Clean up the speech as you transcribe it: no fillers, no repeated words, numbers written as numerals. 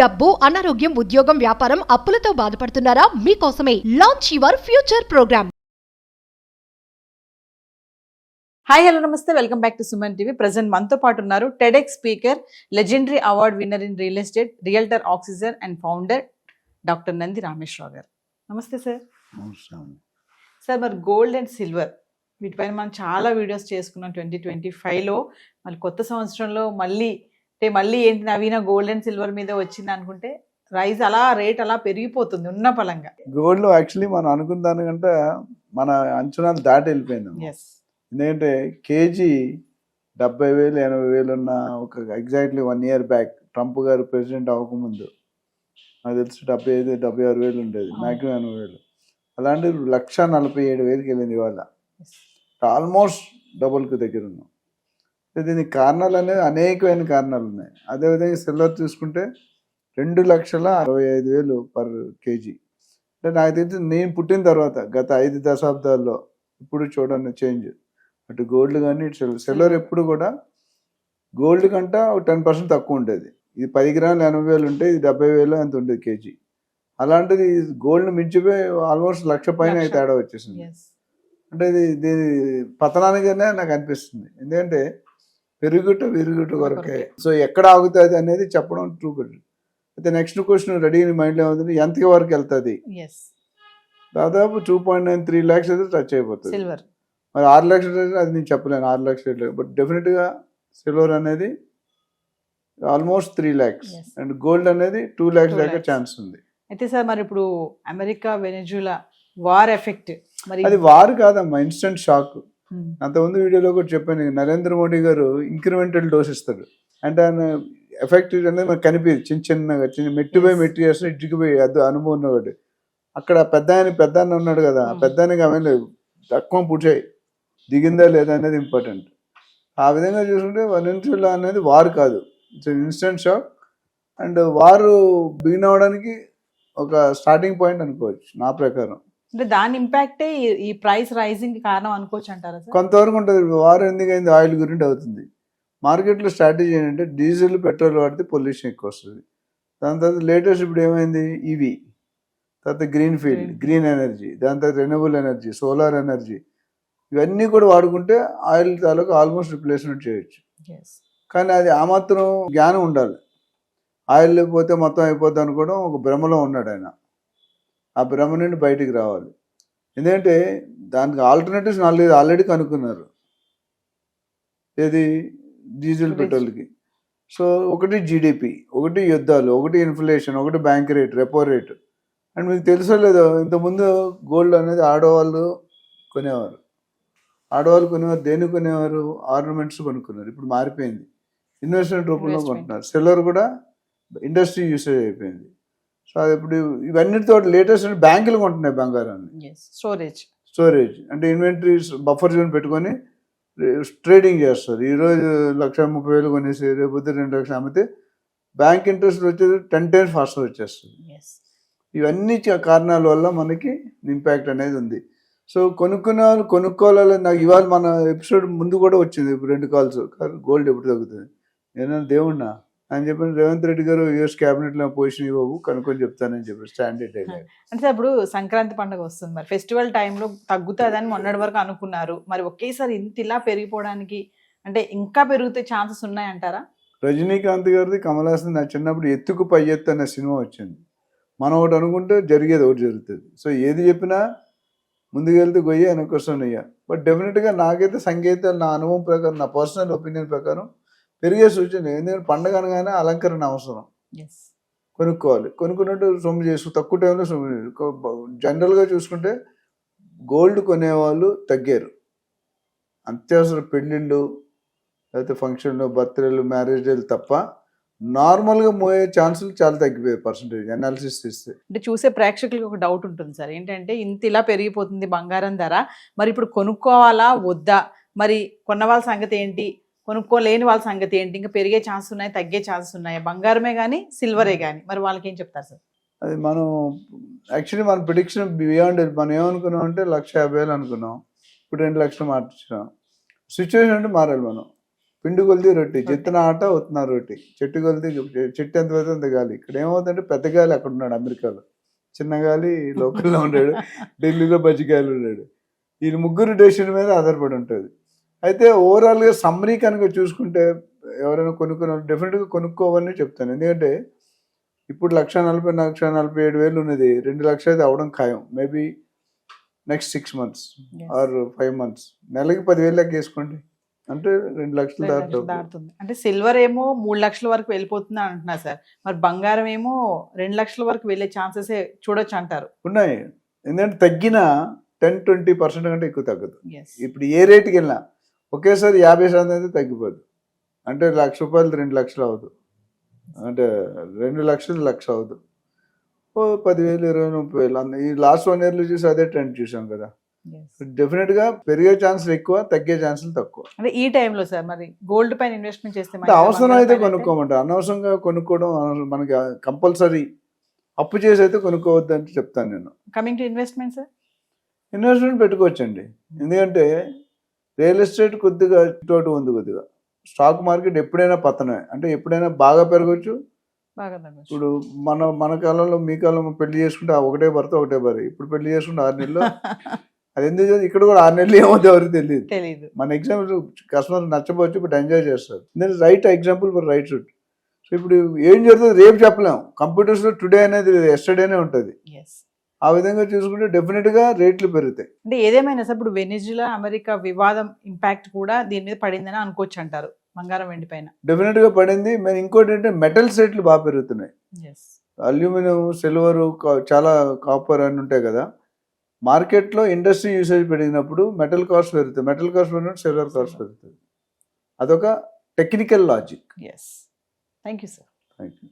డబ్బు, అనారోగ్యం, ఉద్యోగం, వ్యాపారం, అప్పులతో బాధపడుతున్నారా? మీకోసమే launch your future program. Hi hello నమస్తే, welcome back to Suman TV. Present మనతో పాటు ఉన్నారు TEDx speaker, legendary award winner in real estate, realtor oxygen and founder doctor Nandi Rameshwararao గారు. నమస్తే సార్. సార్, మరి గోల్డ్ అండ్ సిల్వర్ వీటిపైన మనం చాలా వీడియోస్ చేసుకున్నాం 2025లో. మళ్ళీ కొత్త సంవత్సరంలో మళ్ళీ ఏంటి నవీన గోల్డ్ అండ్ సిల్వర్ మీద వచ్చింది అనుకుంటే రేట్ అలా పెరిగిపోతుంది ఉన్న పలంగా. గోల్డ్ యాక్చువల్లీ మనం అనుకున్న దానికంటే మన అంచనాలు దాటి వెళ్ళిపోయింది. ఎందుకంటే కేజీ 70,000 80,000 ఉన్న ఒక ఎగ్జాక్ట్లీ 1 year బ్యాక్ ట్రంప్ గారు ప్రెసిడెంట్ అవ్వకముందు నాకు తెలిసి 75,000-76,000 ఉండేది, మ్యాక్సిమం 80,000. అలాంటి 1,47,000కి వెళ్ళింది ఇవాళ. ఆల్మోస్ట్ డబుల్కి దగ్గర ఉన్నాం. దీనికి కారణాలు అనేది అనేకమైన కారణాలు ఉన్నాయి. అదేవిధంగా సిల్వర్ చూసుకుంటే 2,65,000 పర్ కేజీ. అంటే నాకు తెలిసి నేను పుట్టిన తర్వాత గత 5 దశాబ్దాల్లో ఇప్పుడు చూడండి చేంజ్. అటు గోల్డ్ కానీ ఇటు సిల్వర్ ఎప్పుడు కూడా గోల్డ్ కంటే 10% తక్కువ ఉండేది. ఇది 10 గ్రాములు 80,000 ఉంటే ఇది 70,000 అంత ఉండేది కేజీ. అలాంటిది గోల్డ్ మించిపోయి ఆల్మోస్ట్ 1,00,000 పైన తేడా వచ్చేసింది. అంటే ఇది పతనానిగానే నాకు అనిపిస్తుంది. ఎందుకంటే విరుగుట కొరకే. సో ఎక్కడ ఆగుతుంది అనేది చెప్పడం ట్రూ గుడ్. అయితే నెక్స్ట్ క్వశ్చన్ రెడీ మైండ్లో ఏమవుతుంది, ఎంత వరకు వెళ్తుంది? దాదాపు 2.93 lakhs అయితే టచ్ అయిపోతుంది. మరి 6 లక్షలు అది నేను చెప్పలేను, 6 లక్షలు. బట్ డెఫినెట్గా సిల్వర్ అనేది ఆల్మోస్ట్ 3 lakhs అండ్ గోల్డ్ అనేది 2 lakhs దాకా ఛాన్స్ ఉంది. అయితే సార్, మరి ఇప్పుడు అమెరికా వెనెజులా వార్ ఎఫెక్ట్, మరి అది వార్ కాదమ్మా, ఇన్స్టెంట్ షాక్. అంతకుముందు వీడియోలో కూడా చెప్పాను, నరేంద్ర మోడీ గారు ఇంక్రిమెంటల్ డోస్ ఇస్తాడు. అంటే ఆయన ఎఫెక్ట్ అనేది మనకు కనిపించదు, చిన్నగా మెట్టిపోయి మెట్టి చేస్తే ఇడ్డుకుపోయి అది అనుభవం ఉన్నవాడు. అక్కడ పెద్ద ఆయన ఉన్నాడు కదా, పెద్ద ఆయనకి ఆమె తక్కువ పుట్టాయి దిగిందా లేదా అనేది ఇంపార్టెంట్. ఆ విధంగా చూసుకుంటే వెనెజులా అనేది వార్ కాదు, it's instant shock. And war begin అవడానికి ఒక స్టార్టింగ్ పాయింట్ అనుకోవచ్చు నా ప్రకారం. అంటే దాని ఇంపాక్టే ఈ ప్రైస్ రైజింగ్ కారణం అనుకోవచ్చు అంటారా? కొంతవరకు ఉంటుంది. వార్ ఎందుకైంది, ఆయిల్ గురించి అవుతుంది. మార్కెట్లో స్ట్రాటజీ ఏంటంటే డీజిల్ పెట్రోల్ వాడితే పొల్యూషన్ ఎక్కువ వస్తుంది. దాని తర్వాత లేటెస్ట్ ఇప్పుడు ఏమైంది, ఈవీ, తర్వాత గ్రీన్ ఎనర్జీ, దాని తర్వాత రెన్యూవబుల్ ఎనర్జీ, సోలార్ ఎనర్జీ, ఇవన్నీ కూడా వాడుకుంటే ఆయిల్ తాలూకు ఆల్మోస్ట్ రిప్లేస్మెంట్ చేయొచ్చు. కానీ అది ఆ మాత్రం జ్ఞానం ఉండాలి. ఆయిల్ లేకపోతే మొత్తం అయిపోద్ది అనుకోవడం ఒక భ్రమలో ఉన్నాడు ఆయన. ఆ భ్రమ నుండి బయటికి రావాలి. ఎందుకంటే దానికి ఆల్టర్నేటివ్స్ ఆల్రెడీ కనుక్కున్నారు, ఏది డీజిల్ పెట్రోల్కి. సో ఒకటి జీడిపి, ఒకటి యుద్ధాలు, ఒకటి ఇన్ఫ్లేషన్, ఒకటి bank rate, repo rate. And మీకు తెలుసో లేదో, ఇంతకుముందు గోల్డ్ అనేది ఆడవాళ్ళు కొనేవారు. దేన్ని కొనేవారు, ఆర్నమెంట్స్ కొనుక్కున్నారు. ఇప్పుడు మారిపోయింది, ఇన్వెస్ట్మెంట్ రూపంలో కొంటున్నారు. సిల్వర్ కూడా ఇండస్ట్రీ యూసేజ్ అయిపోయింది. సో అది ఇప్పుడు ఇవన్నిటితో లేటెస్ట్ బ్యాంకులు కొంటున్నాయి బంగారాన్ని. స్టోరేజ్ అంటే ఇన్వెంటరీస్ బఫర్ జోన్ పెట్టుకొని ట్రేడింగ్ చేస్తారు. ఈరోజు 1,30,000 కొనేసి రేపు 2 లక్షలు అమ్మితే బ్యాంక్ ఇంట్రెస్ట్ వచ్చేది 10 times ఫాస్ట్గా వచ్చేస్తుంది. ఇవన్నీ కారణాల వల్ల మనకి ఇంపాక్ట్ అనేది ఉంది. సో కొనుక్కోవాలి. నాకు ఇవాళ మన ఎపిసోడ్ ముందు కూడా వచ్చింది, ఇప్పుడు 2 calls, గోల్డ్ ఎప్పుడు తగ్గుతుంది. నేను దేవుణ్ణా అని చెప్పిన రేవంత్ రెడ్డి గారు యూఎస్ క్యాబినెట్లో పొజిషన్ ఇవ్వవు, కనుక్కొని చెప్తానని చెప్పి స్టాండర్డ్ అయ్యారు. అంటే ఇప్పుడు సంక్రాంతి పండుగ వస్తుంది, మరి ఫెస్టివల్ టైంలో తగ్గుతుందని మొన్నటి వరకు అనుకున్నారు. మరి ఒకేసారి ఇంత ఇలా పెరిగిపోవడానికి అంటే ఇంకా పెరిగితే ఛాన్సెస్ ఉన్నాయంటారా? రజనీకాంత్ గారిది, కమల్ హాసన్, నా చిన్నప్పుడు ఎత్తుకు పై ఎత్తు అనే సినిమా వచ్చింది. మనం ఒకటి అనుకుంటే జరిగేది ఒకటి జరుగుతుంది. సో ఏది చెప్పినా ముందుకెళ్తే గొయ్యి వెనకొస్తున్నాయ్యా. బట్ డెఫినెట్గా నాకైతే సంగీతాలు, నా అనుభవం ప్రకారం, నా పర్సనల్ ఒపీనియన్ ప్రకారం పెరిగే సూచన. ఎందుకంటే పండగ అనగానే అలంకరణ అవసరం, కొనుక్కోవాలి. కొనుక్కున్నట్టు సొమ్ము తక్కువ టైంలో సొమ్ము. జనరల్గా చూసుకుంటే గోల్డ్ కొనేవాళ్ళు తగ్గారు. అత్యవసర పెళ్ళిళ్ళు, లేకపోతే ఫంక్షన్లు, బర్త్డేలు, మ్యారేజ్ డేలు తప్ప నార్మల్గా మోయే ఛాన్సులు చాలా తగ్గిపోయాయి పర్సంటేజ్ అనాలిసిస్ చేస్తే. అంటే చూసే ప్రేక్షకులకు ఒక డౌట్ ఉంటుంది సార్, ఏంటంటే ఇంత ఇలా పెరిగిపోతుంది బంగారం ధర, మరి ఇప్పుడు కొనుక్కోవాలా వద్దా, మరి కొన్న వాళ్ళ సంగతి ఏంటి, కొనుక్కోలేని వాళ్ళ సంగతి ఏంటి, ఇంకా పెరిగే ఛాన్స్ ఉన్నాయి, తగ్గే ఛాన్సెస్ ఉన్నాయి, బంగారమే కానీ సిల్వరే కానీ, మరి వాళ్ళకి ఏం చెప్తారు సార్? అది మనం యాక్చువల్లీ మన ప్రిడిక్షన్ బియాండ్. మనం ఏమనుకున్నాం అంటే 1,50,000 అనుకున్నాం, ఇప్పుడు 2 లక్షలు మార్చాం. సిచ్యువేషన్ అంటే మారాలి. మనం పిండి కొలిది రొట్టి, చిత్తన ఆట ఉత్తున రొట్టి, చెట్టు కొలిది చెట్టు ఎంత పెద్ద అంత గాలి. ఇక్కడ ఏమవుతుందంటే పెద్ద గాలి అక్కడ ఉన్నాడు అమెరికాలో, చిన్న గాలి లోకల్లో ఉన్నాడు, ఢిల్లీలో బజ్జిగాయలు ఉన్నాడు. ఈ ముగ్గురు డెసిషన్ మీద ఆధారపడి ఉంటుంది. అయితే ఓవరాల్గా సమ్మరీ కనుక చూసుకుంటే ఎవరైనా కొనుక్కున్న డెఫినెట్గా కొనుక్కోవాలని చెప్తాను. ఎందుకంటే ఇప్పుడు 1,47,000 ఉన్నది 2 లక్షలు అయితే అవడం ఖాయం. Maybe next 6 months or 5 months, నెలకి 10,000 లెక్క వేసుకోండి, అంటే 2 లక్షలు దాటుతుంది. అంటే సిల్వర్ ఏమో 3 లక్షల వరకు వెళ్ళిపోతుంది అంటున్నారు సార్, మరి బంగారం ఏమో 2 లక్షల వరకు వెళ్ళే ఛాన్సెస్ చూడొచ్చు అంటారు. ఉన్నాయి. ఎందుకంటే తగ్గిన 10-20% కంటే ఎక్కువ తగ్గదు. Yes. ఇప్పుడు ఏ రేటుకి వెళ్ళినా ఒకేసారి 50% అయితే తగ్గిపోదు. అంటే ₹1,00,000 2 లక్షలు అవ్వదు, అంటే 2 లక్షలు 1,00,000 అవ్వదు. 10,000 20,000 30,000 ఈ లాస్ట్ 1 yearలో చూసి అదే ట్రెండ్ చూసాం కదా. Yes. డెఫినెట్ గా పెరిగే ఛాన్సులు ఎక్కువ, తగ్గే ఛాన్సులు తక్కువ. అంటే ఈ టైంలో సార్ మరి గోల్డ్ పైన ఇన్వెస్ట్మెంట్ చేస్తే అంటే అవసరం అయితే కొనుక్కోమంటారు, అనవసరంగా కొనుక్కోవడం మనకి కంపల్సరీ అప్పు చేసి అయితే కొనుక్కోవద్దు అని చెప్తాను నేను. Coming to investment sir, investment పెట్టుకోవచ్చండి. ఎందుకంటే రియల్ ఎస్టేట్ కొద్దిగా ఇటు ఉంది, కొద్దిగా స్టాక్ మార్కెట్ ఎప్పుడైనా పతనమే, అంటే ఎప్పుడైనా బాగా పెరగచ్చు. బాగా తగ్గొచ్చు. ఇప్పుడు మన కాలంలో మీ కాలంలో పెళ్లి చేసుకుంటే ఒకటే భర్త ఒకటే భార్య, ఇప్పుడు పెళ్లి చేసుకుంటే 6 నెలలు. అది ఎందుకు ఇక్కడ కూడా 6 నెలలు ఏమవుతుంది ఎవరికి తెలియదు. మన ఎగ్జాంపుల్ కస్టమర్ నచ్చపోవచ్చు, బట్ ఎంజాయ్ చేస్తారు. నేను right example for right shoot. So ఇప్పుడు ఏం జరుగుతుంది రేపు చెప్పలేం, కంప్యూటర్స్లో టుడే అనేది ఎస్టర్డేనే ఉంటుంది. ఆ విధంగా చూసుకుంటే డెఫినెట్గా రేట్లు పెరుగుతాయి. అంటే ఏదేమైనా సార్ ఇప్పుడు వెనిజులా అమెరికా వివాదం ఇంపాక్ట్ కూడా దీని మీద పడిందని అనుకోవచ్చు అంటారు బంగారం వెండి పైన. డెఫినెట్గా పడింది. మరి ఇంకోటి ఏంటంటే మెటల్స్ రేట్లు బాగా పెరుగుతున్నాయి. అల్యూమినియం, సిల్వర్, చాలా కాపర్ అని ఉంటాయి కదా. మార్కెట్లో ఇండస్ట్రీ యూసేజ్ పెరిగినప్పుడు మెటల్ కాస్ట్ పెరుగుతుంది, మెటల్ కాస్ట్ పెరిగినప్పుడు సిల్వర్ కాస్ట్ పెరుగుతుంది. అదొక technical logic. Thank you sir. Thank you.